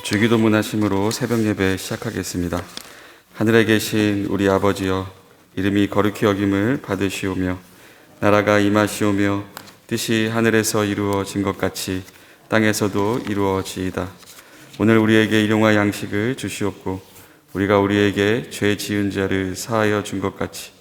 주기도문 하심으로 새벽 예배 시작하겠습니다. 하늘에 계신 우리 아버지여, 이름이 거룩히 여김을 받으시오며 나라가 임하시오며 뜻이 하늘에서 이루어진 것 같이 땅에서도 이루어지이다. 오늘 우리에게 일용할 양식을 주시옵고 우리가 우리에게 죄 지은 자를 사하여 준 것 같이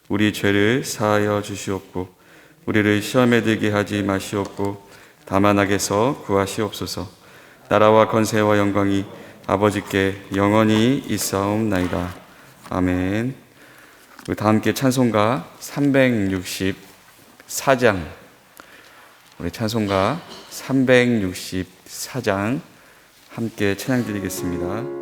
우리 죄를 사하여 주시옵고 우리를 시험에 들게 하지 마시옵고 다만 악에서 구하시옵소서. 나라와 권세와 영광이 아버지께 영원히 있사옵나이다. 아멘. 우리 다 함께 찬송가 364장, 우리 찬송가 364장 함께 찬양 드리겠습니다.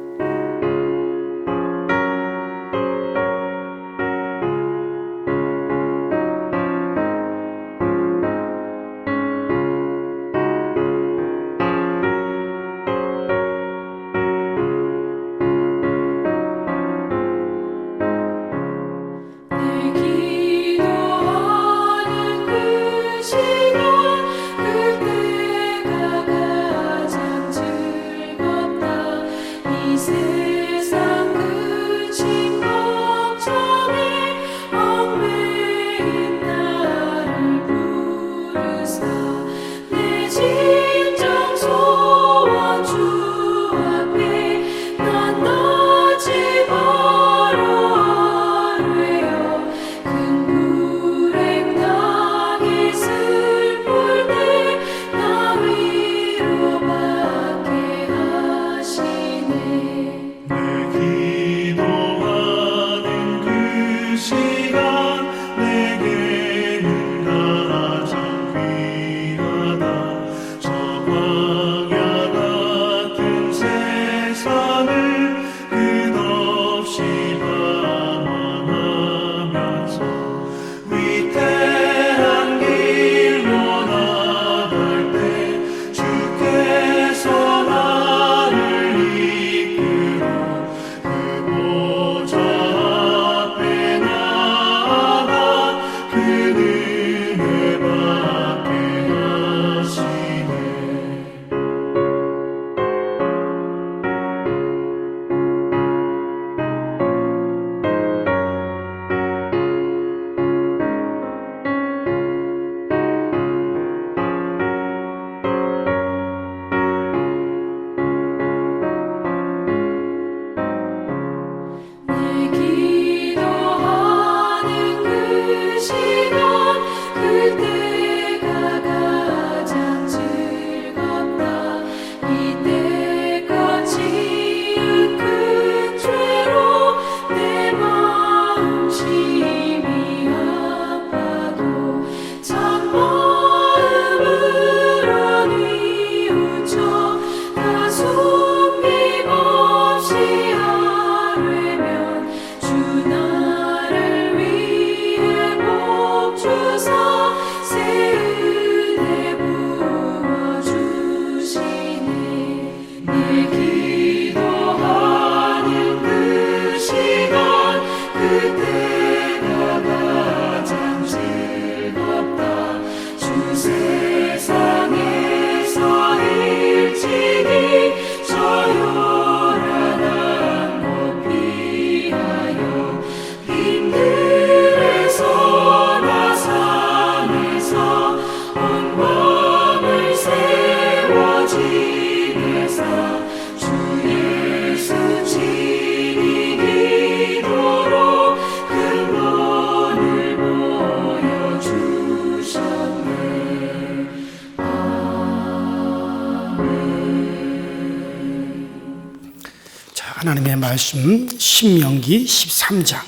하나님의 말씀 신명기 13장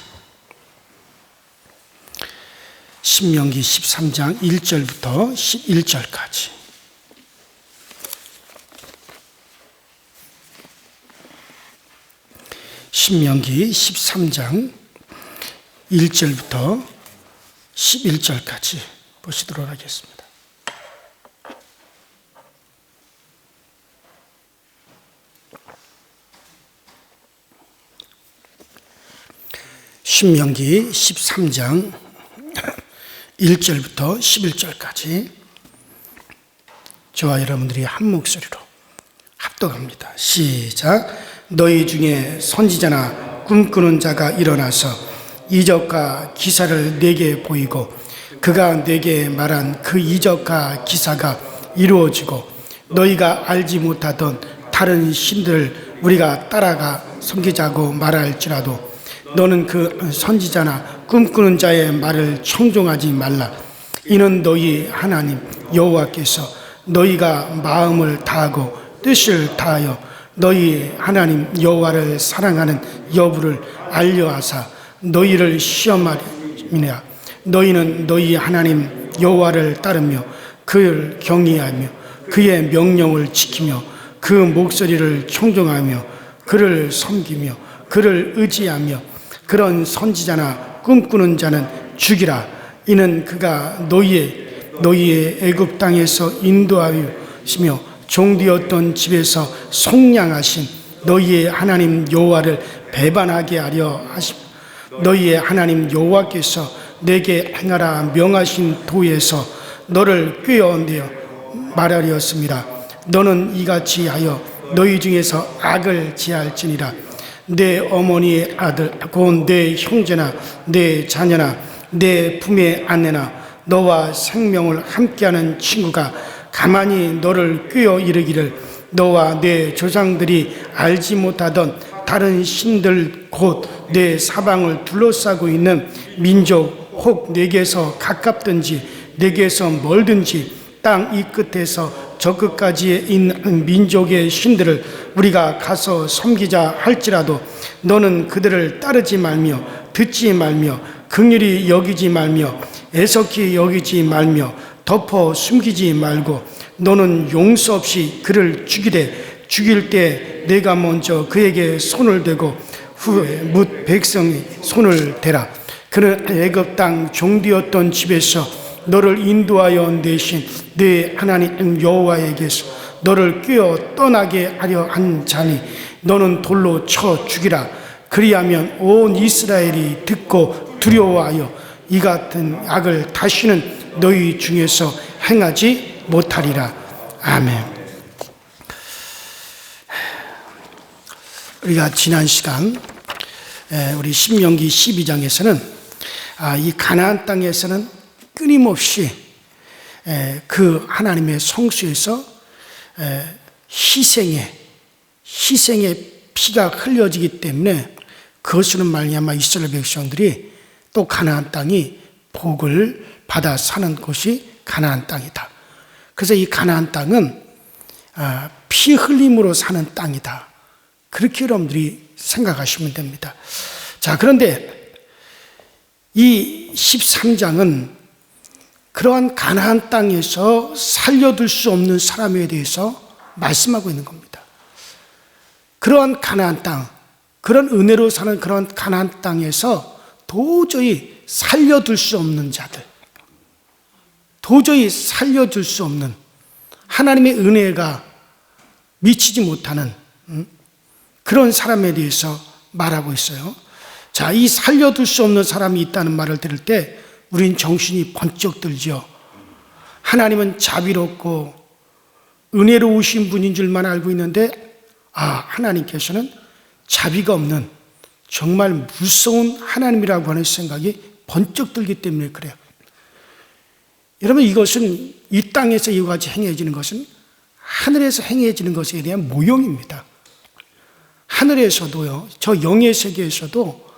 1절부터 11절까지 신명기 13장 1절부터 11절까지 보시도록 하겠습니다. 신명기 13장 1절부터 11절까지 저와 여러분들이 한 목소리로 합독합니다. 시작. 너희 중에 선지자나 꿈꾸는 자가 일어나서 이적과 기사를 내게 보이고 그가 내게 말한 그 이적과 기사가 이루어지고 너희가 알지 못하던 다른 신들을 우리가 따라가 섬기자고 말할지라도 너는 그 선지자나 꿈꾸는 자의 말을 청종하지 말라. 이는 너희 하나님 여호와께서 너희가 마음을 다하고 뜻을 다하여 너희 하나님 여호와를 사랑하는 여부를 알려하사 너희를 시험하리라. 너희는 너희 하나님 여호와를 따르며 그를 경외하며 그의 명령을 지키며 그 목소리를 청종하며 그를 섬기며 그를 의지하며 그런 선지자나 꿈꾸는 자는 죽이라. 이는 그가 너희의 애굽 땅에서 인도하시며 종되었던 집에서 속량하신 너희의 하나님 여호와를 배반하게 하려 하심. 너희의 하나님 여호와께서 내게 행하라 명하신 도에서 너를 꿰어내어 말하리었습니다. 너는 이같이 하여 너희 중에서 악을 제할지니라. 내 어머니의 아들 곧 내 형제나 내 자녀나 내 품의 아내나 너와 생명을 함께하는 친구가 가만히 너를 꿰어 이르기를 너와 내 조상들이 알지 못하던 다른 신들 곧 내 사방을 둘러싸고 있는 민족 혹 내게서 가깝든지 내게서 멀든지 땅 이 끝에서 저 끝까지에 있는 민족의 신들을 우리가 가서 섬기자 할지라도 너는 그들을 따르지 말며 듣지 말며 긍휼히 여기지 말며 애석히 여기지 말며 덮어 숨기지 말고 너는 용서 없이 그를 죽이되 죽일 때 내가 먼저 그에게 손을 대고 후에 뭇 백성이 손을 대라. 그는 애굽 땅 종되었던 집에서 너를 인도하여 내신 내 하나님 여호와에게서 너를 꿰어 떠나게 하려 한 자니 너는 돌로 쳐 죽이라. 그리하면 온 이스라엘이 듣고 두려워하여 이 같은 악을 다시는 너희 중에서 행하지 못하리라. 아멘. 우리가 지난 시간 우리 신명기 12장에서는 이 가나안 땅에서는 끊임없이 그 하나님의 성수에서 희생의 피가 흘려지기 때문에 그것으로 말미암아 이스라엘 백성들이 또 가나안 땅이 복을 받아 사는 곳이 가나안 땅이다. 그래서 이 가나안 땅은 피 흘림으로 사는 땅이다. 그렇게 여러분들이 생각하시면 됩니다. 자, 그런데 이 13장은 그러한 가나안 땅에서 살려둘 수 없는 사람에 대해서 말씀하고 있는 겁니다. 그러한 가나안 땅, 그런 은혜로 사는 그런 가나안 땅에서 도저히 살려둘 수 없는 자들, 도저히 살려둘 수 없는 하나님의 은혜가 미치지 못하는 그런 사람에 대해서 말하고 있어요. 자, 이 살려둘 수 없는 사람이 있다는 말을 들을 때 우린 정신이 번쩍 들죠. 하나님은 자비롭고 은혜로우신 분인 줄만 알고 있는데 하나님께서는 자비가 없는 정말 무서운 하나님이라고 하는 생각이 번쩍 들기 때문에 그래요. 여러분, 이것은 이 땅에서 이와 같이 행해지는 것은 하늘에서 행해지는 것에 대한 모형입니다. 하늘에서도요, 저 영의 세계에서도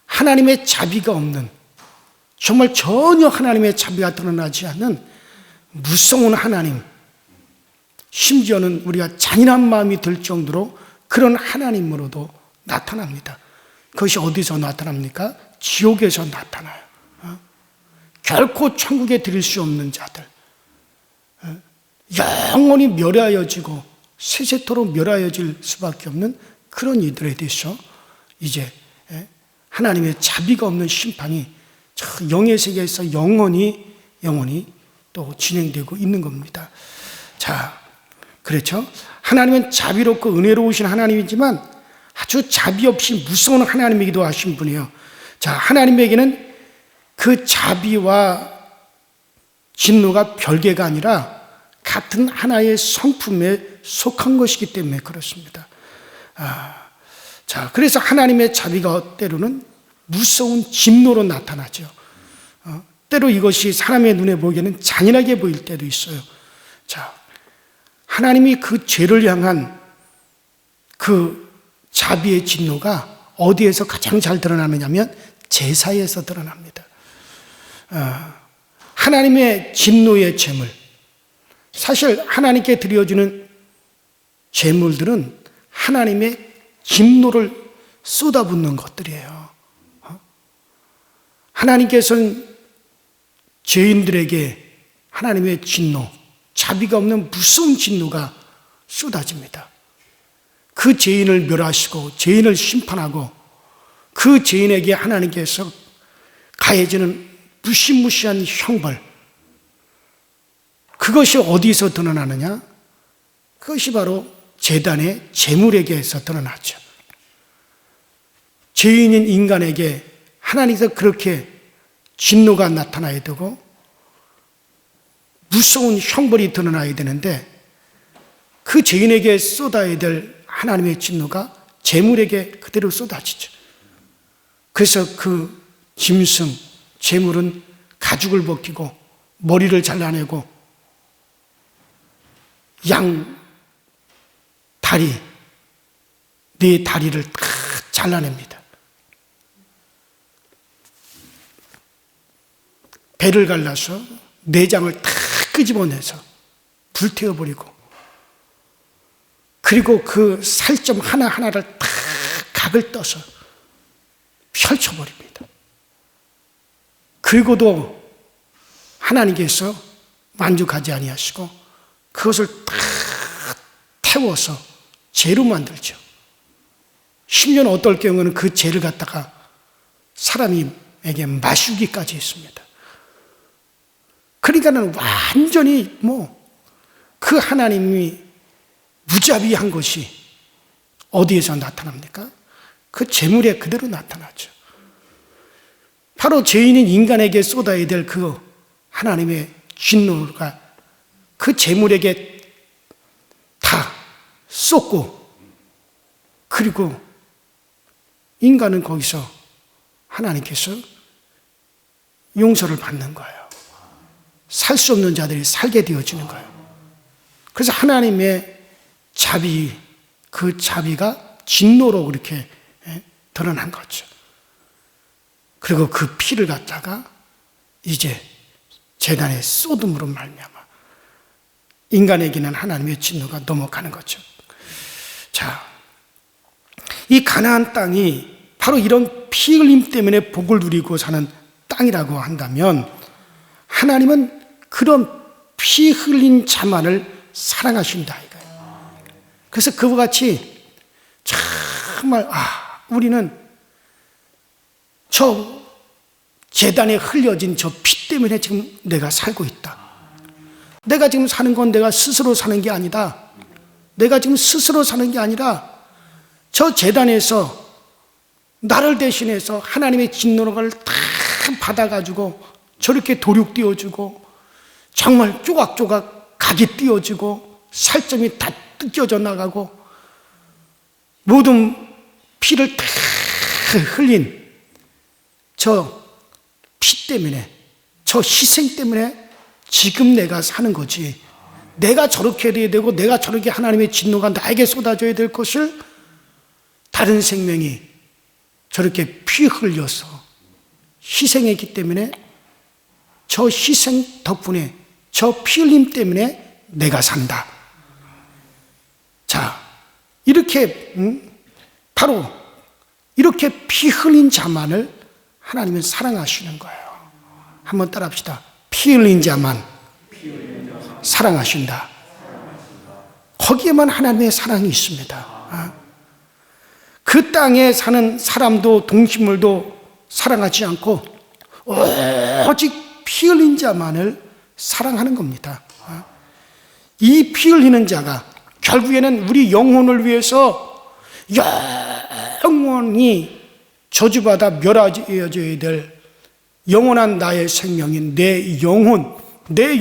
하나님의 자비가 없는, 정말 전혀 하나님의 자비가 드러나지 않는 무서운 하나님, 심지어는 우리가 잔인한 마음이 들 정도로 그런 하나님으로도 나타납니다. 그것이 어디서 나타납니까? 지옥에서 나타나요. 결코 천국에 들일 수 없는 자들, 영원히 멸하여지고 세세토록 멸하여질 수밖에 없는 그런 이들에 대해서 이제 하나님의 자비가 없는 심판이 영의 세계에서 영원히 또 진행되고 있는 겁니다. 자, 그렇죠? 하나님은 자비롭고 은혜로우신 하나님이지만 아주 자비 없이 무서운 하나님이기도 하신 분이에요. 자, 하나님에게는 그 자비와 진노가 별개가 아니라 같은 하나의 성품에 속한 것이기 때문에 그렇습니다. 자, 그래서 하나님의 자비가 때로는 무서운 진노로 나타나죠. 때로 이것이 사람의 눈에 보기에는 잔인하게 보일 때도 있어요. 자, 하나님이 그 죄를 향한 그 자비의 진노가 어디에서 가장 잘 드러나느냐면 제사에서 드러납니다. 하나님의 진노의 제물, 사실 하나님께 드려지는 제물들은 하나님의 진노를 쏟아붓는 것들이에요. 하나님께서는 죄인들에게 하나님의 진노, 자비가 없는 무서운 진노가 쏟아집니다. 그 죄인을 멸하시고 죄인을 심판하고 그 죄인에게 하나님께서 가해지는 무시무시한 형벌, 그것이 어디서 드러나느냐? 그것이 바로 제단의 제물에게서 드러나죠. 죄인인 인간에게 하나님께서 그렇게 진노가 나타나야 되고 무서운 형벌이 드러나야 되는데 그 죄인에게 쏟아야 될 하나님의 진노가 제물에게 그대로 쏟아지죠. 그래서 그 짐승, 제물은 가죽을 벗기고 머리를 잘라내고 양 다리, 네 다리를 다 잘라냅니다. 배를 갈라서 내장을 다 끄집어내서 불태워버리고 그리고 그 살점 하나하나를 다 각을 떠서 펼쳐버립니다. 그리고도 하나님께서 만족하지 아니하시고 그것을 다 태워서 재로 만들죠. 심지어는 어떨 경우는 그 재를 갖다가 사람에게 마시기까지 했습니다. 그러니까는 완전히 그 하나님이 무자비한 것이 어디에서 나타납니까? 그 재물에 그대로 나타나죠. 바로 죄인인 인간에게 쏟아야 될 그 하나님의 진노가 그 재물에게 다 쏟고 그리고 인간은 거기서 하나님께서 용서를 받는 거예요. 살 수 없는 자들이 살게 되어지는 거예요. 그래서 하나님의 자비, 그 자비가 진노로 그렇게 드러난 거죠. 그리고 그 피를 갖다가 이제 제단에 쏟음으로 말미암아 인간에게는 하나님의 진노가 넘어가는 거죠. 자, 이 가나안 땅이 바로 이런 피 흘림 때문에 복을 누리고 사는 땅이라고 한다면 하나님은 그런 피 흘린 자만을 사랑하신다 이거예요. 그래서 그와 같이 정말 우리는 저 제단에 흘려진 저 피 때문에 지금 내가 살고 있다. 내가 지금 사는 건 내가 스스로 사는 게 아니다. 내가 지금 스스로 사는 게 아니라 저 제단에서 나를 대신해서 하나님의 진노를 다 받아가지고 저렇게 도륙 띄워주고 정말 조각조각 각이 띄워지고 살점이 다 뜯겨져 나가고 모든 피를 다 흘린 저 피 때문에 저 희생 때문에 지금 내가 사는 거지. 내가 저렇게 해야 되고 내가 저렇게 하나님의 진노가 나에게 쏟아져야 될 것을 다른 생명이 저렇게 피 흘려서 희생했기 때문에 저 희생 덕분에 저 피 흘림 때문에 내가 산다. 자, 이렇게 바로 이렇게 피 흘린 자만을 하나님은 사랑하시는 거예요. 한번 따라합시다. 피 흘린 자만 사랑하신다. 거기에만 하나님의 사랑이 있습니다. 그 땅에 사는 사람도 동식물도 사랑하지 않고 오직 피 흘린 자만을 사랑하는 겁니다. 이 피 흘리는 자가 결국에는 우리 영혼을 위해서 영원히 저주받아 멸하여져야 될 영원한 나의 생명인 내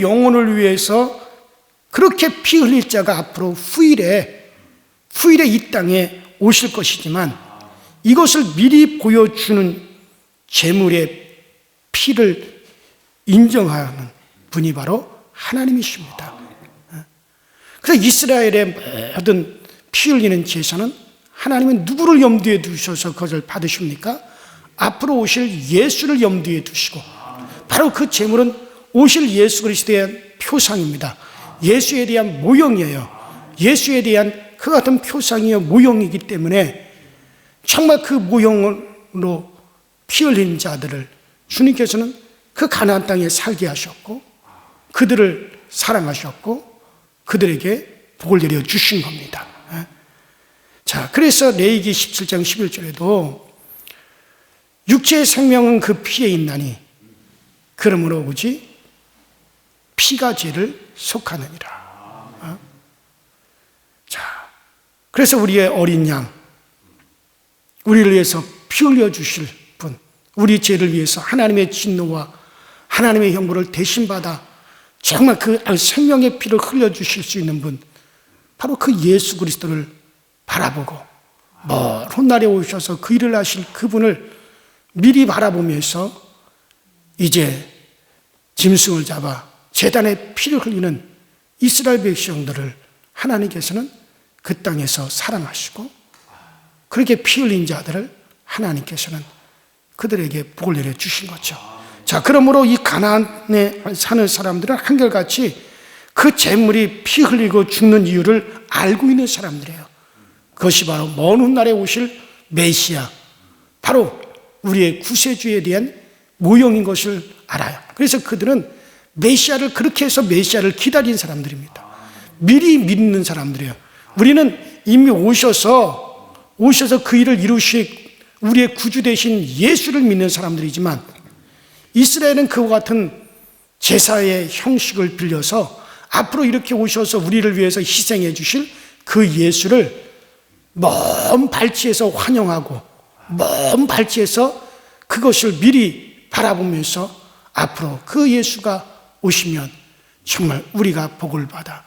영혼을 위해서 그렇게 피 흘릴 자가 앞으로 후일에 이 땅에 오실 것이지만 이것을 미리 보여주는 제물의 피를 인정하는 분이 바로 하나님이십니다. 그래서 이스라엘의 모든 피 흘리는 제사는 하나님은 누구를 염두에 두셔서 그것을 받으십니까? 앞으로 오실 예수를 염두에 두시고, 바로 그 제물은 오실 예수 그리스도에 대한 표상입니다. 예수에 대한 모형이에요. 예수에 대한 그 같은 표상이요 모형이기 때문에 정말 그 모형으로 피 흘린 자들을 주님께서는 그 가나안 땅에 살게 하셨고 그들을 사랑하셨고 그들에게 복을 내려 주신 겁니다. 자, 그래서 레위기 17장 11절에도 육체의 생명은 그 피에 있나니 그러므로 오직 피가 죄를 속하느니라. 자, 그래서 우리의 어린 양, 우리를 위해서 피 흘려 주실 분, 우리 죄를 위해서 하나님의 진노와 하나님의 형벌을 대신 받아 정말 그 생명의 피를 흘려 주실 수 있는 분, 바로 그 예수 그리스도를 바라보고 먼 훗날에 오셔서 그 일을 하실 그분을 미리 바라보면서 이제 짐승을 잡아 제단에 피를 흘리는 이스라엘 백성들을 하나님께서는 그 땅에서 사랑하시고 그렇게 피 흘린 자들을 하나님께서는 그들에게 복을 내려 주신 거죠. 자, 그러므로 이 가나안에 사는 사람들은 한결같이 그 재물이 피 흘리고 죽는 이유를 알고 있는 사람들이에요. 그것이 바로 먼 훗날에 오실 메시아, 바로 우리의 구세주에 대한 모형인 것을 알아요. 그래서 그들은 메시아를 그렇게 해서 메시아를 기다린 사람들입니다. 미리 믿는 사람들이에요. 우리는 이미 오셔서 그 일을 이루실 우리의 구주 되신 예수를 믿는 사람들이지만 이스라엘은 그와 같은 제사의 형식을 빌려서 앞으로 이렇게 오셔서 우리를 위해서 희생해 주실 그 예수를 먼 발치에서 환영하고 먼 발치에서 그것을 미리 바라보면서 앞으로 그 예수가 오시면 정말 우리가 복을 받아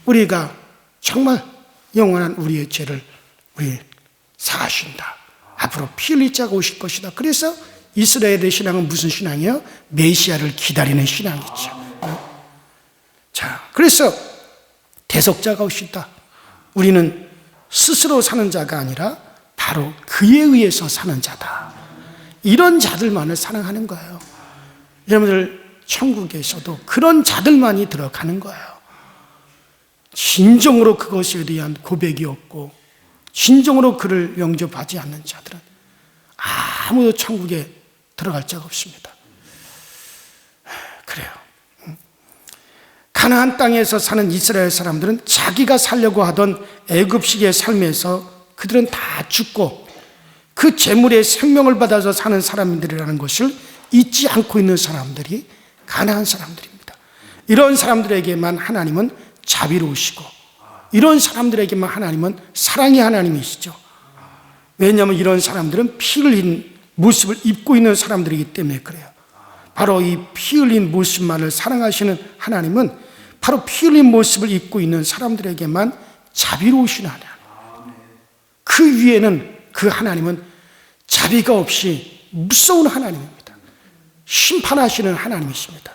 우리가 정말 영원한 우리의 죄를 우리 사하신다. 앞으로 피 흘릴 자가 오실 것이다. 그래서 이스라엘의 신앙은 무슨 신앙이에요? 메시아를 기다리는 신앙이죠. 자, 그래서 대속자가 오신다. 우리는 스스로 사는 자가 아니라 바로 그에 의해서 사는 자다. 이런 자들만을 사랑하는 거예요. 여러분들 천국에서도 그런 자들만이 들어가는 거예요. 진정으로 그것에 대한 고백이 없고 진정으로 그를 영접하지 않는 자들은 아무도 천국에 들어갈 자가 없습니다. 그래요. 가나안 땅에서 사는 이스라엘 사람들은 자기가 살려고 하던 애굽식의 삶에서 그들은 다 죽고 그 재물의 생명을 받아서 사는 사람들이라는 것을 잊지 않고 있는 사람들이 가나안 사람들입니다. 이런 사람들에게만 하나님은 자비로우시고 이런 사람들에게만 하나님은 사랑의 하나님이시죠. 왜냐하면 이런 사람들은 피 흘린 모습을 입고 있는 사람들이기 때문에 그래요. 바로 이 피 흘린 모습만을 사랑하시는 하나님은 바로 피 흘린 모습을 입고 있는 사람들에게만 자비로우신 하나님. 그 위에는 그 하나님은 자비가 없이 무서운 하나님입니다. 심판하시는 하나님이십니다.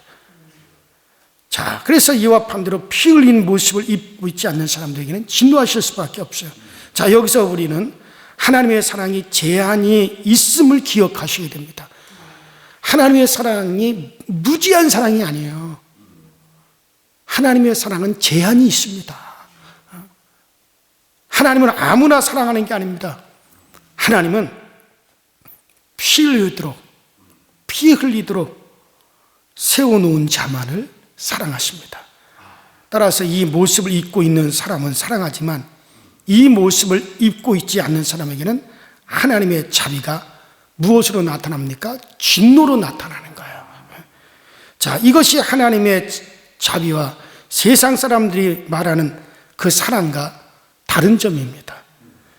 자, 그래서 이와 반대로 피 흘린 모습을 입고 있지 않는 사람들에게는 진노하실 수밖에 없어요. 자, 여기서 우리는 하나님의 사랑이 제한이 있음을 기억하셔야 됩니다. 하나님의 사랑이 무제한 사랑이 아니에요. 하나님의 사랑은 제한이 있습니다. 하나님은 아무나 사랑하는 게 아닙니다. 하나님은 피 흘리도록 세워놓은 자만을 사랑하십니다. 따라서 이 모습을 입고 있는 사람은 사랑하지만 이 모습을 입고 있지 않는 사람에게는 하나님의 자비가 무엇으로 나타납니까? 진노로 나타나는 거예요. 자, 이것이 하나님의 자비와 세상 사람들이 말하는 그 사랑과 다른 점입니다.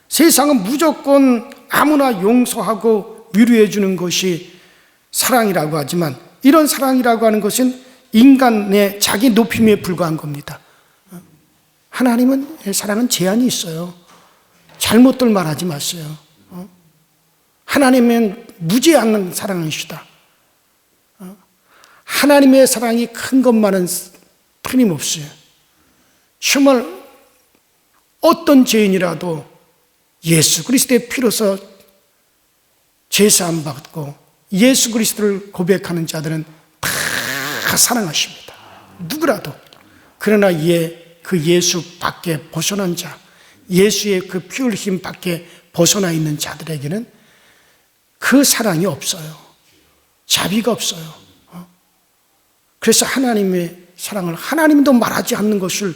세상은 무조건 아무나 용서하고 위로해 주는 것이 사랑이라고 하지만 이런 사랑이라고 하는 것은 인간의 자기 높임에 불과한 겁니다. 하나님은 사랑은 제한이 있어요. 잘못들 말하지 마세요. 하나님은 무제한한 사랑이시다. 하나님의 사랑이 큰 것만은 틀림없어요. 정말 어떤 죄인이라도 예수 그리스도의 피로서 제사함 받고 예수 그리스도를 고백하는 자들은 다 사랑하십니다. 누구라도. 그러나 그 예수 밖에 벗어난 자, 예수의 그 피 흘리심 밖에 벗어나 있는 자들에게는 그 사랑이 없어요. 자비가 없어요. 그래서 하나님의 사랑을 하나님도 말하지 않는 것을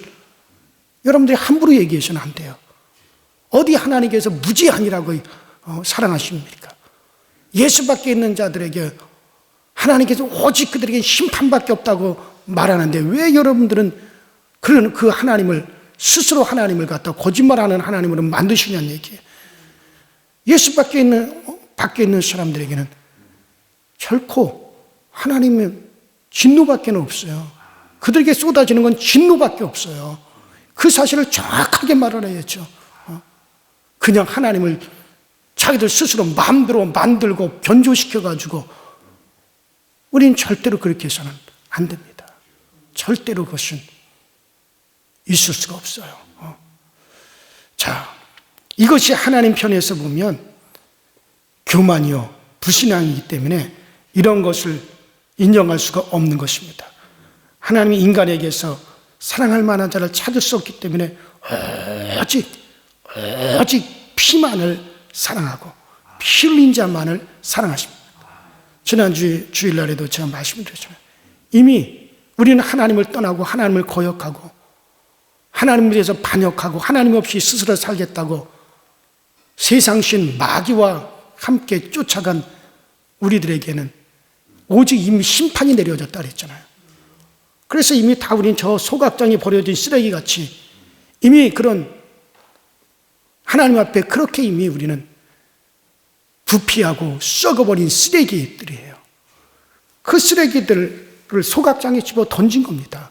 여러분들이 함부로 얘기해서는 안 돼요. 어디 하나님께서 무제한이라고 사랑하십니까? 예수 밖에 있는 자들에게 하나님께서 오직 그들에게 심판밖에 없다고 말하는데 왜 여러분들은 그런 그 하나님을 스스로 하나님을 갖다 거짓말하는 하나님으로 만드시냐는 얘기예요. 예수 밖에 있는 사람들에게는 결코 하나님의 진노밖에 없어요. 그들에게 쏟아지는 건 진노밖에 없어요. 그 사실을 정확하게 말해야죠. 그냥 하나님을 자기들 스스로 마음대로 만들고 변조시켜가지고 우리는 절대로 그렇게 해서는 안 됩니다. 절대로 그것은 있을 수가 없어요. 자, 이것이 하나님 편에서 보면 교만이요 불신앙이기 때문에 이런 것을 인정할 수가 없는 것입니다. 하나님이 인간에게서 사랑할 만한 자를 찾을 수 없기 때문에 오직 피만을 사랑하고 피 흘린 자만을 사랑하십니다. 지난주 주일날에도 제가 말씀드렸지만 이미 우리는 하나님을 떠나고 하나님을 거역하고 하나님에 대해서 반역하고 하나님 없이 스스로 살겠다고 세상신 마귀와 함께 쫓아간 우리들에게는 오직 이미 심판이 내려졌다 그랬잖아요. 그래서 이미 다 우리는 저 소각장에 버려진 쓰레기같이 이미 그런 하나님 앞에 그렇게 이미 우리는 부패하고 썩어버린 쓰레기들이에요. 그 쓰레기들을 소각장에 집어 던진 겁니다.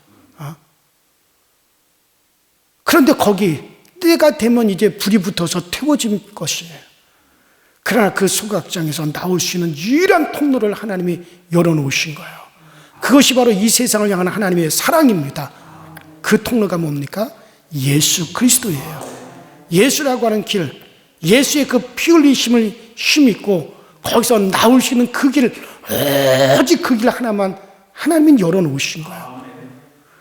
그런데 거기 때가 되면 이제 불이 붙어서 태워질 것이에요. 그러나 그 소각장에서 나올 수 있는 유일한 통로를 하나님이 열어놓으신 거예요. 그것이 바로 이 세상을 향한 하나님의 사랑입니다. 그 통로가 뭡니까? 예수 그리스도예요. 예수라고 하는 길, 예수의 그 피 흘리심을 힘입고 거기서 나올 수 있는 그 길, 오직 그 길 하나만 하나님이 열어놓으신 거예요.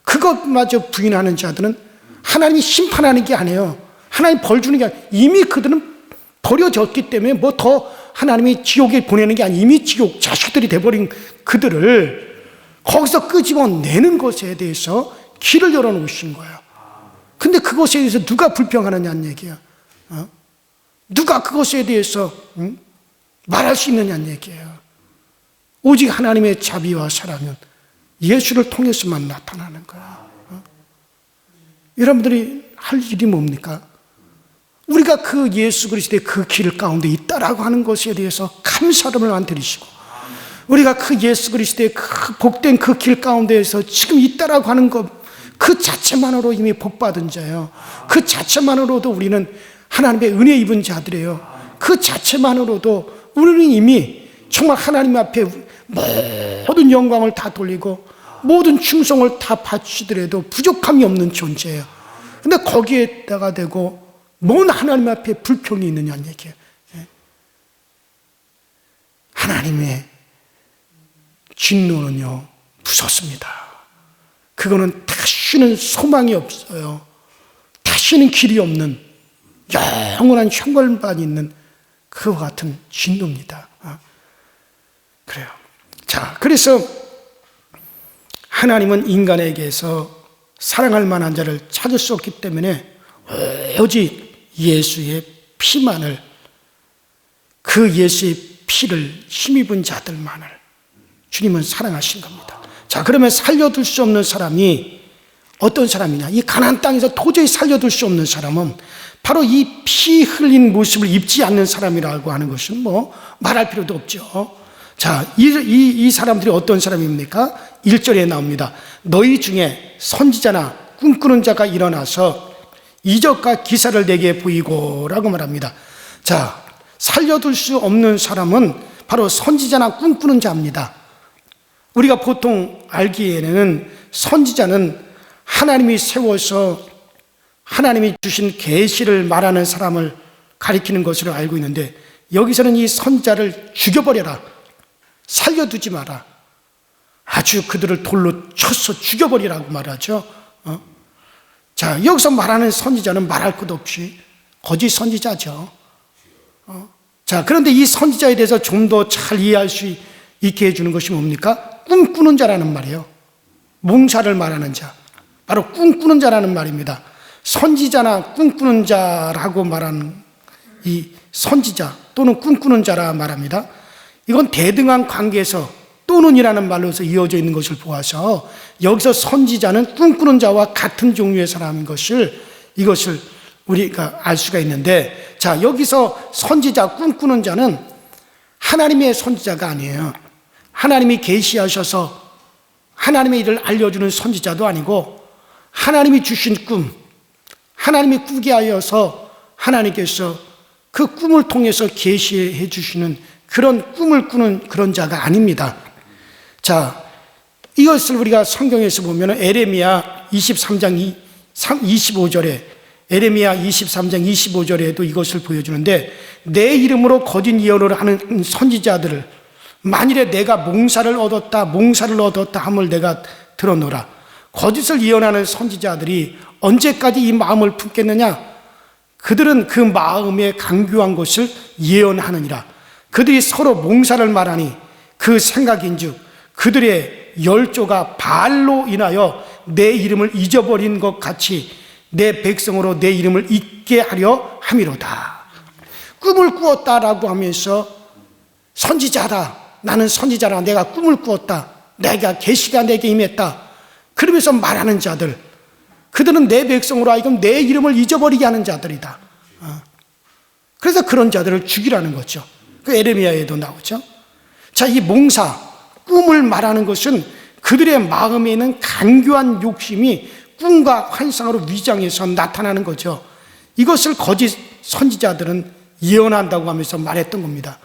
그것마저 부인하는 자들은 하나님이 심판하는 게 아니에요. 하나님 벌 주는 게 아니에요. 이미 그들은 버려졌기 때문에 뭐 더 하나님이 지옥에 보내는 게 아니에요. 이미 지옥 자식들이 돼버린 그들을 거기서 끄집어내는 것에 대해서 길을 열어놓으신 거예요. 근데 그것에 대해서 누가 불평하느냐는 얘기예요. 누가 그것에 대해서 말할 수 있느냐는 얘기예요. 오직 하나님의 자비와 사랑은 예수를 통해서만 나타나는 거예요. 여러분들이 할 일이 뭡니까? 우리가 그 예수 그리스도의 그 길 가운데 있다라고 하는 것에 대해서 감사함을 안 드리시고 우리가 그 예수 그리스도의 그 복된 그 길 가운데에서 지금 있다라고 하는 것 그 자체만으로 이미 복받은 자예요. 그 자체만으로도 우리는 하나님의 은혜 입은 자들이에요. 그 자체만으로도 우리는 이미 정말 하나님 앞에 모든 영광을 다 돌리고 모든 충성을 다 바치더라도 부족함이 없는 존재예요. 근데 거기에다가 대고 뭔 하나님 앞에 불평이 있느냐는 얘기예요. 하나님의 진노는요 무섭습니다. 그거는 다시는 소망이 없어요. 다시는 길이 없는 영원한 형벌만 있는 그와 같은 진노입니다. 그래요. 자, 그래서 하나님은 인간에게서 사랑할 만한 자를 찾을 수 없기 때문에 오직 예수의 피만을 그 예수의 피를 힘입은 자들만을 주님은 사랑하신 겁니다. 자, 그러면 살려둘 수 없는 사람이 어떤 사람이냐? 이 가나안 땅에서 도저히 살려둘 수 없는 사람은 바로 이 피 흘린 모습을 입지 않는 사람이라고 하는 것은 뭐 말할 필요도 없죠. 자, 이 사람들이 어떤 사람입니까? 1절에 나옵니다. 너희 중에 선지자나 꿈꾸는 자가 일어나서 이적과 기사를 내게 보이고 라고 말합니다. 자, 살려둘 수 없는 사람은 바로 선지자나 꿈꾸는 자입니다. 우리가 보통 알기에는 선지자는 하나님이 세워서 하나님이 주신 계시를 말하는 사람을 가리키는 것으로 알고 있는데, 여기서는 이 선지자를 죽여버려라, 살려두지 마라, 아주 그들을 돌로 쳐서 죽여버리라고 말하죠. 자, 여기서 말하는 선지자는 말할 것 없이 거짓 선지자죠. 자, 그런데 이 선지자에 대해서 좀 더 잘 이해할 수 있게 해주는 것이 뭡니까? 꿈꾸는 자라는 말이에요. 몽사를 말하는 자, 바로 꿈꾸는 자라는 말입니다. 선지자나 꿈꾸는 자라고 말하는 이 선지자 또는 꿈꾸는 자라 말합니다. 이건 대등한 관계에서 또는이라는 말로서 이어져 있는 것을 보아서 여기서 선지자는 꿈꾸는 자와 같은 종류의 사람인 이것을 우리가 알 수가 있는데, 자, 여기서 선지자, 꿈꾸는 자는 하나님의 선지자가 아니에요. 하나님이 계시하셔서 하나님의 일을 알려주는 선지자도 아니고, 하나님이 주신 꿈, 하나님이 꾸게 하여서 하나님께서 그 꿈을 통해서 계시해 주시는 그런 꿈을 꾸는 그런 자가 아닙니다. 자, 이것을 우리가 성경에서 보면 에레미야 23장 25절에 에레미야 23장 25절에도 이것을 보여주는데, 내 이름으로 거짓 예언을 하는 선지자들을 만일에 내가 몽사를 얻었다 함을 내가 들어노라. 거짓을 예언하는 선지자들이 언제까지 이 마음을 품겠느냐? 그들은 그 마음에 강교한 것을 예언하느니라. 그들이 서로 몽사를 말하니 그 생각인즉 그들의 열조가 바알로 인하여 내 이름을 잊어버린 것 같이 내 백성으로 내 이름을 잊게 하려 함이로다. 꿈을 꾸었다라고 하면서 선지자다, 나는 선지자라, 내가 꿈을 꾸었다, 내가 계시가 내게 임했다, 그러면서 말하는 자들, 그들은 내 백성으로 하여금 내 이름을 잊어버리게 하는 자들이다. 그래서 그런 자들을 죽이라는 거죠. 그 에레미야에도 나오죠. 자, 이 몽사, 꿈을 말하는 것은 그들의 마음에 있는 간교한 욕심이 꿈과 환상으로 위장해서 나타나는 거죠. 이것을 거짓 선지자들은 예언한다고 하면서 말했던 겁니다.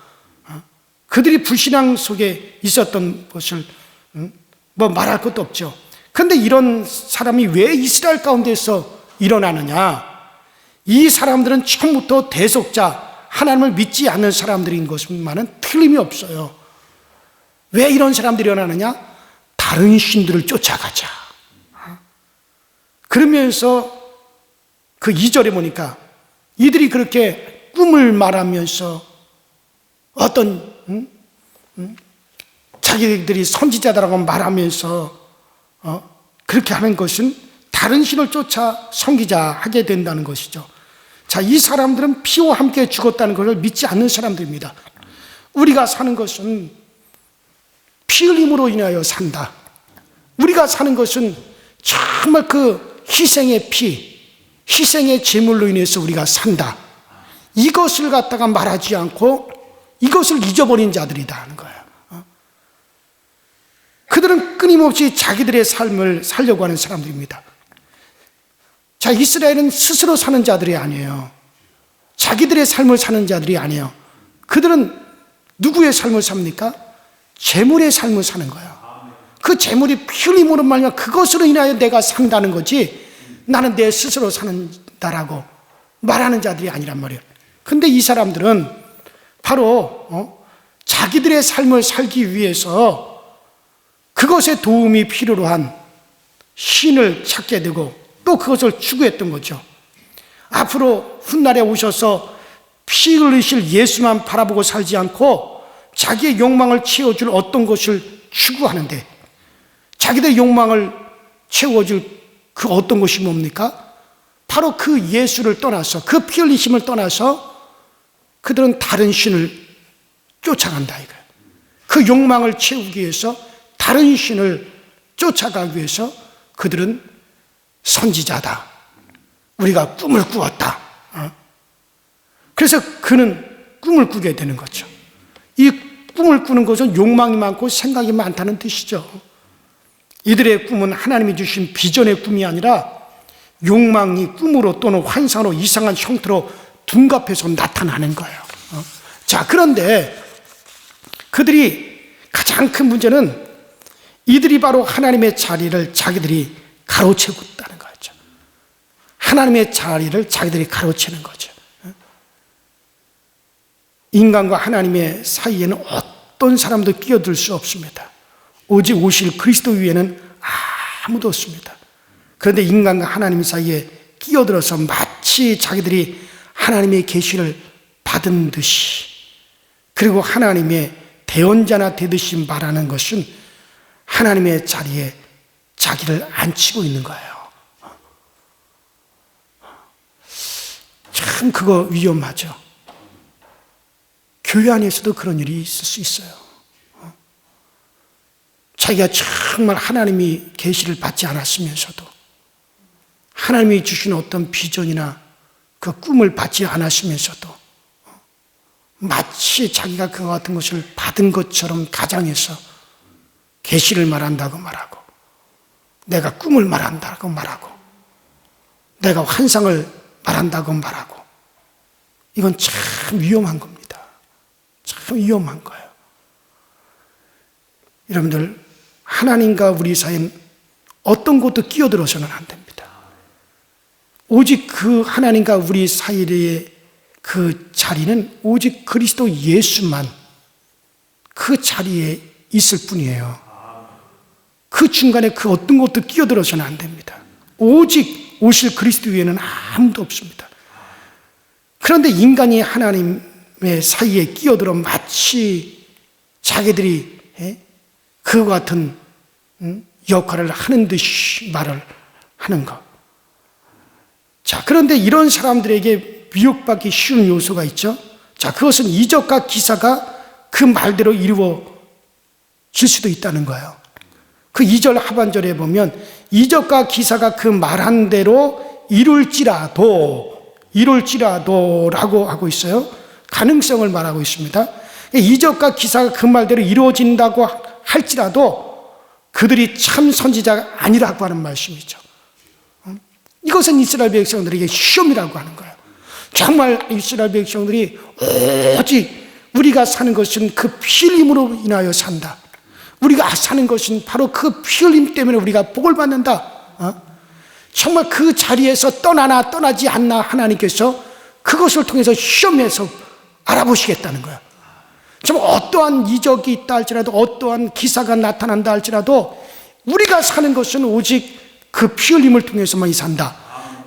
그들이 불신앙 속에 있었던 것을 뭐 말할 것도 없죠. 그런데 이런 사람이 왜 이스라엘 가운데서 일어나느냐? 이 사람들은 처음부터 대속자, 하나님을 믿지 않는 사람들인 것만은 틀림이 없어요. 왜 이런 사람들이 일어나느냐? 다른 신들을 쫓아가자. 그러면서 그 2절에 보니까 이들이 그렇게 꿈을 말하면서 어떤 자기들이 선지자다라고 말하면서 그렇게 하는 것은 다른 신을 쫓아 섬기자 하게 된다는 것이죠. 자, 이 사람들은 피와 함께 죽었다는 것을 믿지 않는 사람들입니다. 우리가 사는 것은 피 흘림으로 인하여 산다. 우리가 사는 것은 정말 그 희생의 피, 희생의 제물로 인해서 우리가 산다. 이것을 갖다가 말하지 않고 이것을 잊어버린 자들이다 하는 거예요. 그들은 끊임없이 자기들의 삶을 살려고 하는 사람들입니다. 자, 이스라엘은 스스로 사는 자들이 아니에요. 자기들의 삶을 사는 자들이 아니에요. 그들은 누구의 삶을 삽니까? 재물의 삶을 사는 거예요. 그 재물이 피 흘림으로 말미암아 그것으로 인하여 내가 산다는 거지, 나는 내 스스로 산다라고 말하는 자들이 아니란 말이에요. 근데 이 사람들은 바로 자기들의 삶을 살기 위해서 그것에 도움이 필요로 한 신을 찾게 되고 또 그것을 추구했던 거죠. 앞으로 훗날에 오셔서 피 흘리실 예수만 바라보고 살지 않고 자기의 욕망을 채워줄 어떤 것을 추구하는데, 자기들의 욕망을 채워줄 그 어떤 것이 뭡니까? 바로 그 예수를 떠나서, 그 피 흘리심을 떠나서 그들은 다른 신을 쫓아간다 이거예요. 그 욕망을 채우기 위해서 다른 신을 쫓아가기 위해서 그들은 선지자다, 우리가 꿈을 꾸었다. 그래서 그는 꿈을 꾸게 되는 거죠. 이 꿈을 꾸는 것은 욕망이 많고 생각이 많다는 뜻이죠. 이들의 꿈은 하나님이 주신 비전의 꿈이 아니라 욕망이 꿈으로 또는 환상으로 이상한 형태로 둔갑해서 나타나는 거예요. 자, 그런데 그들이 가장 큰 문제는 이들이 바로 하나님의 자리를 자기들이 가로채고 있다는 거죠. 하나님의 자리를 자기들이 가로채는 거죠. 인간과 하나님의 사이에는 어떤 사람도 끼어들 수 없습니다. 오직 오실 그리스도 위에는 아무도 없습니다. 그런데 인간과 하나님 사이에 끼어들어서 마치 자기들이 하나님의 계시를 받은 듯이, 그리고 하나님의 대언자나 되듯이 말하는 것은 하나님의 자리에 자기를 앉히고 있는 거예요. 참 그거 위험하죠. 교회 안에서도 그런 일이 있을 수 있어요. 자기가 정말 하나님이 계시를 받지 않았으면서도, 하나님이 주신 어떤 비전이나 그 꿈을 받지 않았으면서도 마치 자기가 그와 같은 것을 받은 것처럼 가장해서 계시를 말한다고 말하고, 내가 꿈을 말한다고 말하고, 내가 환상을 말한다고 말하고, 이건 참 위험한 겁니다. 참 위험한 거예요. 여러분들, 하나님과 우리 사이엔 어떤 것도 끼어들어서는 안 됩니다. 오직 그 하나님과 우리 사이의 그 자리는 오직 그리스도 예수만 그 자리에 있을 뿐이에요. 그 중간에 그 어떤 것도 끼어들어서는 안 됩니다. 오직 오실 그리스도 위에는 아무도 없습니다. 그런데 인간이 하나님의 사이에 끼어들어 마치 자기들이 그와 같은 역할을 하는 듯이 말을 하는 것. 자, 그런데 이런 사람들에게 미혹받기 쉬운 요소가 있죠. 자, 그것은 이적과 기사가 그 말대로 이루어질 수도 있다는 거예요. 그 2절 하반절에 보면 이적과 기사가 그 말한 대로 이룰지라도라고 하고 있어요. 가능성을 말하고 있습니다. 이적과 기사가 그 말대로 이루어진다고 할지라도 그들이 참 선지자가 아니라고 하는 말씀이죠. 이것은 이스라엘 백성들에게 시험이라고 하는 거예요. 정말 이스라엘 백성들이 오직 우리가 사는 것은 그 피 흘림으로 인하여 산다. 우리가 사는 것은 바로 그 피 흘림 때문에 우리가 복을 받는다. 정말 그 자리에서 떠나나 떠나지 않나 하나님께서 그것을 통해서 시험해서 알아보시겠다는 거예요. 정말 어떠한 이적이 있다 할지라도, 어떠한 기사가 나타난다 할지라도 우리가 사는 것은 오직 그 피 흘림을 통해서만 산다.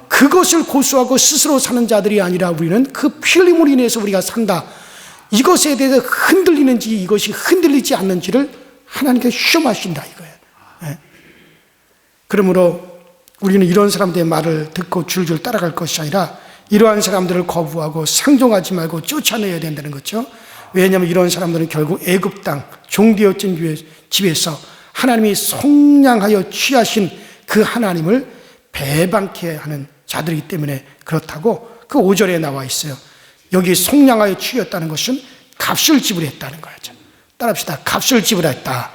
그것을 고수하고 스스로 사는 자들이 아니라 우리는 그 피 흘림으로 인해서 우리가 산다. 이것에 대해서 흔들리는지 이것이 흔들리지 않는지를 하나님께서 시험하신다 이거예요. 그러므로 우리는 이런 사람들의 말을 듣고 줄줄 따라갈 것이 아니라 이러한 사람들을 거부하고 상종하지 말고 쫓아내야 된다는 거죠. 왜냐하면 이런 사람들은 결국 애굽 땅 종되어진 집에서 하나님이 속량하여 취하신 그 하나님을 배반케 하는 자들이기 때문에 그렇다고 그 5절에 나와 있어요. 여기 속량하여 취했다는 것은 값을 지불했다는 거죠. 따라합시다. 값을 지불했다.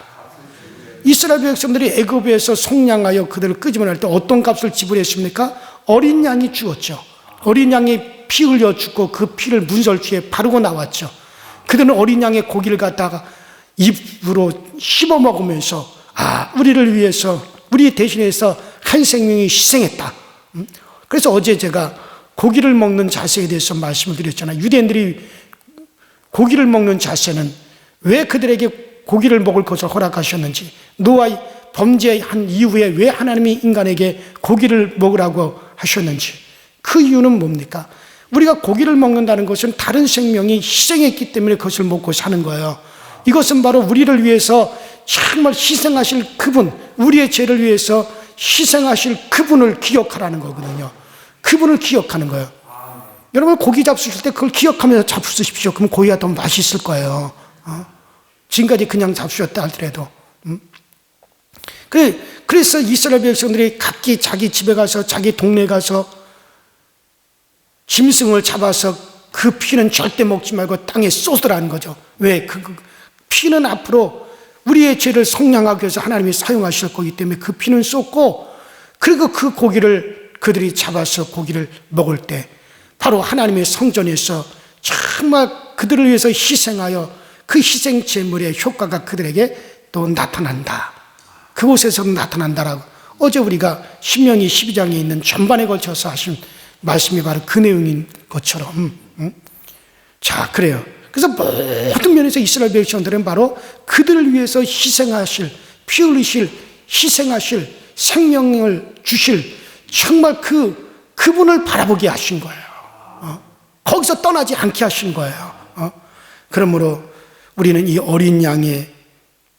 이스라엘 백성들이 애굽에서 속량하여 그들을 끄집어낼 때 어떤 값을 지불했습니까? 어린 양이 죽었죠. 어린 양이 피 흘려 죽고 그 피를 문설주에 바르고 나왔죠. 그들은 어린 양의 고기를 갖다가 입으로 씹어 먹으면서 우리를 위해서, 우리 대신해서 한 생명이 희생했다. 그래서 어제 제가 고기를 먹는 자세에 대해서 말씀을 드렸잖아요. 유대인들이 고기를 먹는 자세는 왜 그들에게 고기를 먹을 것을 허락하셨는지, 노아의 범죄한 이후에 왜 하나님이 인간에게 고기를 먹으라고 하셨는지, 그 이유는 뭡니까? 우리가 고기를 먹는다는 것은 다른 생명이 희생했기 때문에 그것을 먹고 사는 거예요. 이것은 바로 우리를 위해서 정말 희생하실 그분, 우리의 죄를 위해서 희생하실 그분을 기억하라는 거거든요. 그분을 기억하는 거예요. 여러분 고기 잡수실 때 그걸 기억하면서 잡수십시오. 그럼 고기가 더 맛있을 거예요. 지금까지 그냥 잡수셨다 할지라도. 그래서 이스라엘 백성들이 각기 자기 집에 가서, 자기 동네에 가서 짐승을 잡아서 그 피는 절대 먹지 말고 땅에 쏟으라는 거죠. 왜? 그 피는 앞으로 우리의 죄를 속량하기 위해서 하나님이 사용하실 거기 때문에 그 피는 쏟고, 그리고 그 고기를 그들이 잡아서 고기를 먹을 때 바로 하나님의 성전에서 정말 그들을 위해서 희생하여 그 희생 제물의 효과가 그들에게 또 나타난다. 그곳에서 나타난다라고 어제 우리가 신명기 12장에 있는 전반에 걸쳐서 하신 말씀이 바로 그 내용인 것처럼 자, 그래요. 그래서 모든 면에서 이스라엘 백성들은 바로 그들을 위해서 희생하실, 피 흘리실, 희생하실, 생명을 주실 정말 그분을 바라보게 하신 거예요. 거기서 떠나지 않게 하신 거예요. 그러므로 우리는 이 어린 양의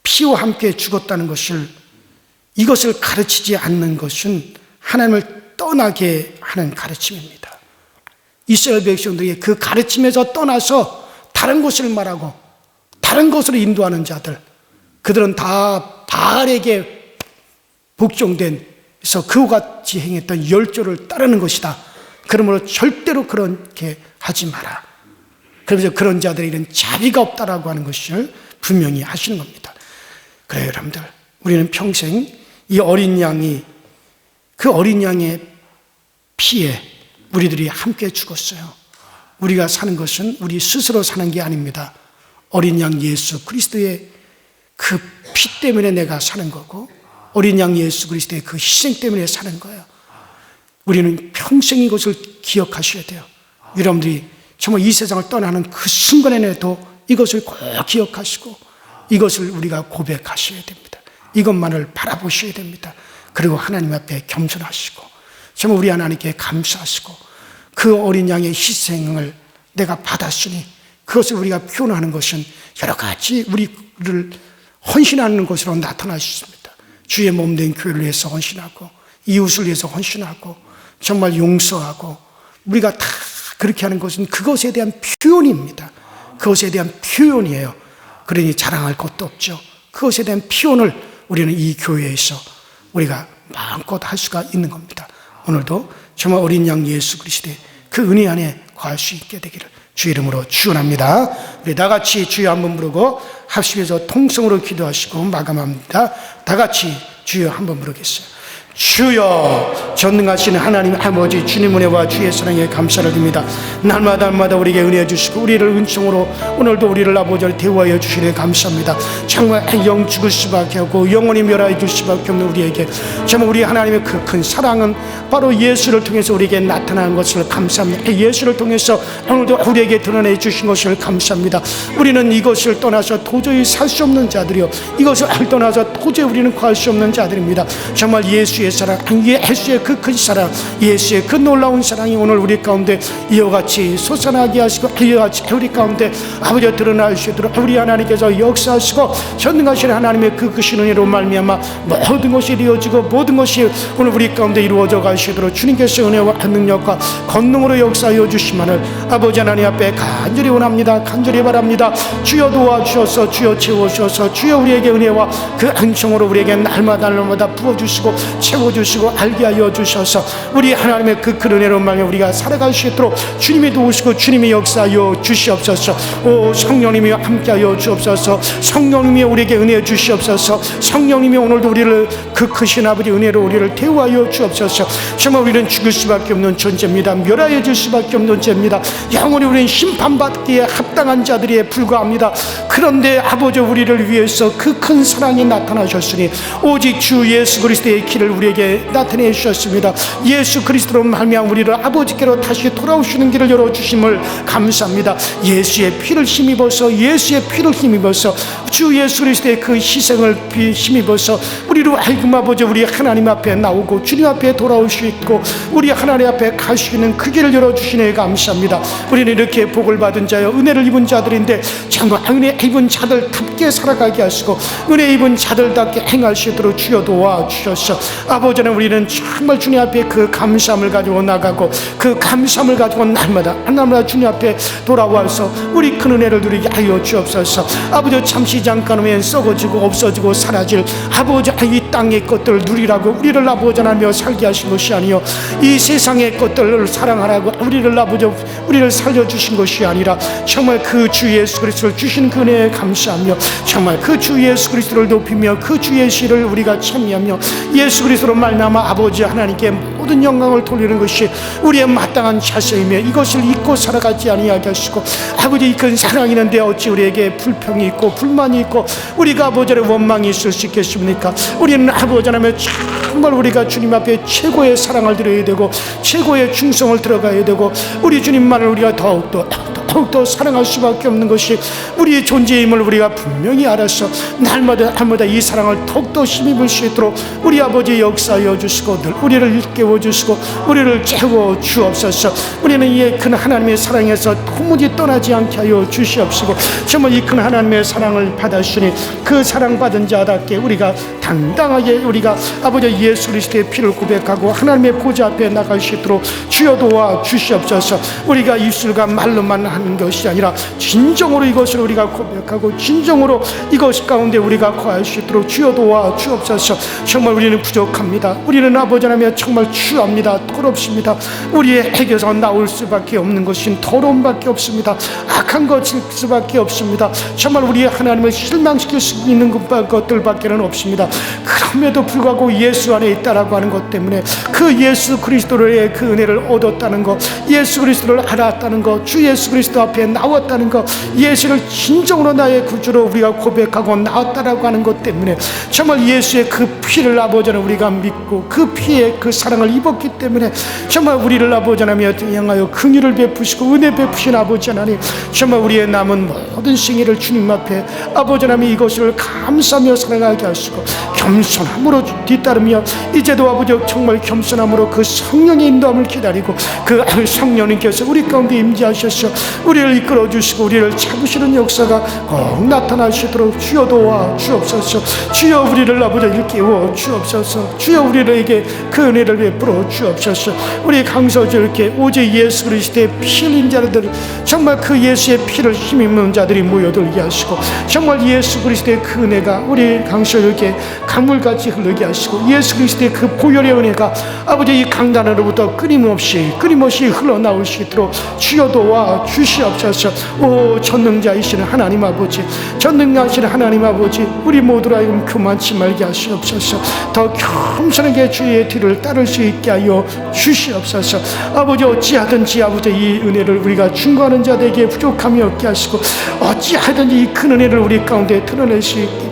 피와 함께 죽었다는 것을, 이것을 가르치지 않는 것은 하나님을 떠나게 하는 가르침입니다. 이스라엘 백성들이 그 가르침에서 떠나서 다른 것을 말하고 다른 것으로 인도하는 자들, 그들은 다 바알에게 복종돼서 그와 같이 행했던 열조를 따르는 것이다. 그러므로 절대로 그렇게 하지 마라. 그러면서 그런 자들에게는 자비가 없다라고 하는 것을 분명히 하시는 겁니다. 그래요, 여러분들. 우리는 평생 이 어린 양이, 그 어린 양의 피에 우리들이 함께 죽었어요. 우리가 사는 것은 우리 스스로 사는 게 아닙니다. 어린 양 예수 그리스도의 그 피 때문에 내가 사는 거고, 어린 양 예수 그리스도의 그 희생 때문에 사는 거예요. 우리는 평생 이것을 기억하셔야 돼요. 여러분들이 정말 이 세상을 떠나는 그 순간에도 이것을 꼭 기억하시고 이것을 우리가 고백하셔야 됩니다. 이것만을 바라보셔야 됩니다. 그리고 하나님 앞에 겸손하시고 정말 우리 하나님께 감사하시고 그 어린 양의 희생을 내가 받았으니 그것을 우리가 표현하는 것은 여러 가지 우리를 헌신하는 것으로 나타날 수 있습니다. 주의 몸된 교회를 위해서 헌신하고 이웃을 위해서 헌신하고 정말 용서하고 우리가 다 그렇게 하는 것은 그것에 대한 표현입니다. 그것에 대한 표현이에요. 그러니 자랑할 것도 없죠. 그것에 대한 표현을 우리는 이 교회에서 우리가 마음껏 할 수가 있는 겁니다. 오늘도 정말 어린 양 예수 그리스도의 그 은혜 안에 거할 수 있게 되기를 주 이름으로 축원합니다. 우리 다 같이 주여 한번 부르고 합심해서 통성으로 기도하시고 마감합니다. 다 같이 주여 한번 부르겠어요. 주여, 전능하신 하나님 아버지, 주님 은혜와 주의 사랑에 감사를 드립니다. 날마다 우리에게 은혜 주시고 우리를 은총으로 오늘도 우리를 아버지를 대우하여 주시니 감사합니다. 정말 영 죽을 수밖에 없고 영원히 멸하여 줄 수밖에 없는 우리에게 정말 우리 하나님의 그 큰 사랑은 바로 예수를 통해서 우리에게 나타나는 것을 감사합니다. 예수를 통해서 오늘도 우리에게 드러내 주신 것을 감사합니다. 우리는 이것을 떠나서 도저히 살 수 없는 자들이요, 이것을 떠나서 도저히 우리는 구할 수 없는 자들입니다. 정말 예수의 사랑, 예수의 그 큰 사랑, 예수의 그 놀라운 사랑이 오늘 우리 가운데 이와 같이 솟아나게 하시고 이와 같이 우리 가운데 아버지 드러나시도록 우리 하나님께서 역사하시고 전능하신 하나님의 그 크신 은혜로 말미암아 모든 것이 이루어지고 모든 것이 오늘 우리 가운데 이루어져 가시도록 주님께서 은혜와 능력과 권능으로 역사하여 주시만을 아버지 하나님 앞에 간절히 원합니다. 간절히 바랍니다. 주여 도와주셔서 주여 채워주셔서 주여 우리에게 은혜와 그 은총으로 우리에게 날마다 부어주시고 채워주시고 알게 하여 주셔서 우리 하나님의 그 은혜로 말미암아 우리가 살아갈 수 있도록 주님이 도우시고 주님이 역사하여 주시옵소서. 오 성령님이 함께하여 주옵소서. 성령님이 우리에게 은혜 주시옵소서. 성령님이 오늘도 우리를 그 크신 아버지 은혜로 우리를 대우하여 주옵소서. 정말 우리는 죽을 수밖에 없는 존재입니다. 멸하여 줄 수밖에 없는 죄입니다. 영원히 우리는 심판받기에 합당한 자들에 불과합니다. 그런데 아버지 우리를 위해서 그 큰 사랑이 나타나셨으니 오직 주 예수 그리스도의 길을 우리에게 나타내 주셨습니다. 예수 그리스도로 말미암아 우리를 아버지께로 다시 돌아오시는 길을 열어주심을 감사합니다. 예수의 피를 힘입어서 예수의 피를 힘입어서 주 예수 그리스도의 그 희생을 힘입어서 우리로 하여금 아버지 우리 하나님 앞에 나오고 주님 앞에 돌아올 수 있고 우리 하나님 앞에 갈 수 있는 그 길을 열어주시니 감사합니다. 우리는 이렇게 복을 받은 자여 은혜를 입은 자들인데 정말 은혜 입은 자들답게 살아가게 하시고 은혜 입은 자들답게 행할 수 있도록 주여 도와주셔서 아버지는 우리는 정말 주님 앞에 그 감사함을 가지고 나가고 그 감사함을 가지고 날마다 주님 앞에 돌아와서 우리 큰 은혜를 누리게 하여 주옵소서. 아버지 잠시 잠깐 후엔 썩어지고 없어지고 사라질 아버지 이 땅의 것들을 누리라고 우리를 아버지 하나며 살게 하신 것이 아니요 이 세상의 것들을 사랑하라고 우리를 살려주신 것이 아니라 정말 그 주 예수 그리스도를 주신 그 은혜에 감사하며 정말 그 주 예수 그리스도를 높이며 그 주 예수를 우리가 찬미하며 예수 그리스도 그리스도로 말미암아 아버지 하나님께 모든 영광을 돌리는 것이 우리의 마땅한 자세이며 이것을 잊고 살아가지 아니하게 하시고 아버지 큰 사랑이 있는데 어찌 우리에게 불평이 있고 불만이 있고 우리가 아버지의 원망이 있을 수 있겠습니까? 우리는 아버지 하나님 정말 우리가 주님 앞에 최고의 사랑을 드려야 되고 최고의 충성을 들어가야 되고 우리 주님만을 우리가 더욱더 사랑할 수밖에 없는 것이 우리의 존재임을 우리가 분명히 알아서 날마다 이 사랑을 더욱더 힘입을 수 있도록 우리 아버지 역사하여 주시고 늘 우리를 일깨워 주시고 우리를 채워 주옵소서. 우리는 이 큰 하나님의 사랑에서 도무지 떠나지 않게 하여 주시옵시고 정말 이 큰 하나님의 사랑을 받았으니 그 사랑받은 자답게 우리가 당당하게 우리가 아버지 예수 그리스도의 피를 고백하고 하나님의 보좌 앞에 나갈 수 있도록 주여 도와 주시옵소서. 우리가 입술과 말로만 하는 것이 아니라 진정으로 이것을 우리가 고백하고 진정으로 이것 가운데 우리가 거할 수 있도록 주여 도와 주옵소서. 정말 우리는 부족합니다. 우리는 아버지 하나님 정말 추합니다. 더럽습니다. 우리의 에게서 나올 수밖에 없는 것은 더러움밖에 없습니다. 악한 것일 수밖에 없습니다. 정말 우리 하나님을 실망시킬 수 있는 것들밖에는 없습니다. 그럼에도 불구하고 예수 안에 있다라고 하는 것 때문에 그 예수 그리스도의 그 은혜를 얻었다는 것, 예수 그리스도를 알았다는 것, 주 예수 그리스도 앞에 나왔다는 것, 예수를 진정으로 나의 구주로 우리가 고백하고 나왔다라고 하는 것 때문에 정말 예수의 그 피를 아버지는 우리가 믿고 그 피에 그 사랑을 입었기 때문에 정말 우리를 아버지 하나님 향하여 긍휼을 베푸시고 은혜 베푸신 아버지 하나님 정말 우리의 남은 모든 생애를 주님 앞에 아버지 하나님 이것을 감사하며 살아가게 하시고 겸손함으로 뒤따르며 이제도 아버지 정말 겸손함으로 그 성령의 인도함을 기다리고 그 성령님께서 우리 가운데 임재하셔서 우리를 이끌어 주시고 우리를 잡으시는 역사가 꼭 나타나시도록 주여 도와 주옵소서. 주여 우리를 아버지 일깨워 주옵소서. 주여 우리에게 그 은혜를 베풀어 주옵소서. 우리 강서절께 오직 예수 그리스도의 피 흘린 자들 정말 그 예수의 피를 힘입는 자들이 모여들게 하시고 정말 예수 그리스도의 그 은혜가 우리 강서절께 강물같이 흐르게 하시고 예수 그리스도의 그 보혈의 은혜가 아버지 이 강단으로부터 끊임없이 흘러나올 수 있도록 주여 도와 주시옵소서. 오 전능자이신 하나님 아버지, 전능하신 하나님 아버지, 우리 모두라 하여금 교만치 말게 하시옵소서. 더 겸손하게 주의 뒤를 따를 수 있게 하여 주시옵소서. 아버지 어찌하든지 아버지 이 은혜를 우리가 충고하는 자들에게 부족함이 없게 하시고 어찌하든지 이 큰 은혜를 우리 가운데 드러낼 수 있게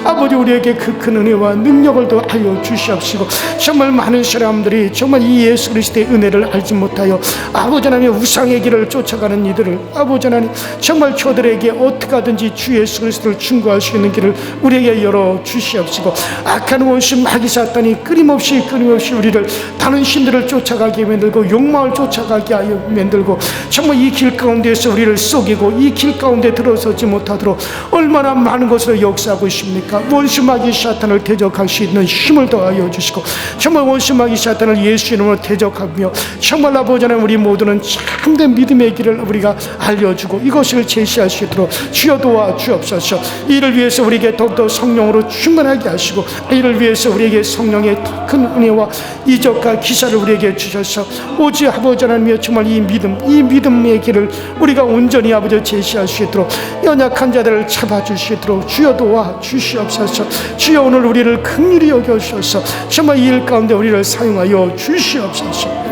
아버지 우리에게 그 큰 은혜와 능력을 더하여 주시옵시고 정말 많은 사람들이 정말 이 예수 그리스도의 은혜를 알지 못하여 아버지 하나님 우상의 길을 쫓아가는 이들을 아버지 하나님 정말 저들에게 어떻게 하든지 주 예수 그리스도를 충고할 수 있는 길을 우리에게 열어 주시옵시고 악한 원수 마귀 사탄이 끊임없이 우리를 다른 신들을 쫓아가게 만들고 욕망을 쫓아가게 하여 만들고 정말 이 길 가운데에서 우리를 속이고 이 길 가운데 들어서지 못하도록 얼마나 많은 것을 역사하고 있습니까? 원수 마귀 사탄을 대적할 수 있는 힘을 더하여 주시고 정말 원수 마귀 사탄을 예수 이름으로 대적하며 정말 아버지 하나님 우리 모두는 참된 믿음의 길을 우리가 알려주고 이것을 제시할 수 있도록 주여 도와 주옵소서. 이를 위해서 우리에게 더욱더 성령으로 충만하게 하시고 이를 위해서 우리에게 성령의 큰 은혜와 이적과 기사를 우리에게 주셔서 오직 아버지 하나님이여 정말 이 믿음의 길을 우리가 온전히 아버지 제시할 수 있도록 연약한 자들을 잡아줄 수 있도록 주여 도와 주시옵소서. 주여 오늘 우리를 긍휼히 여겨주셔서 정말 이 일 가운데 우리를 사용하여 주시옵소서.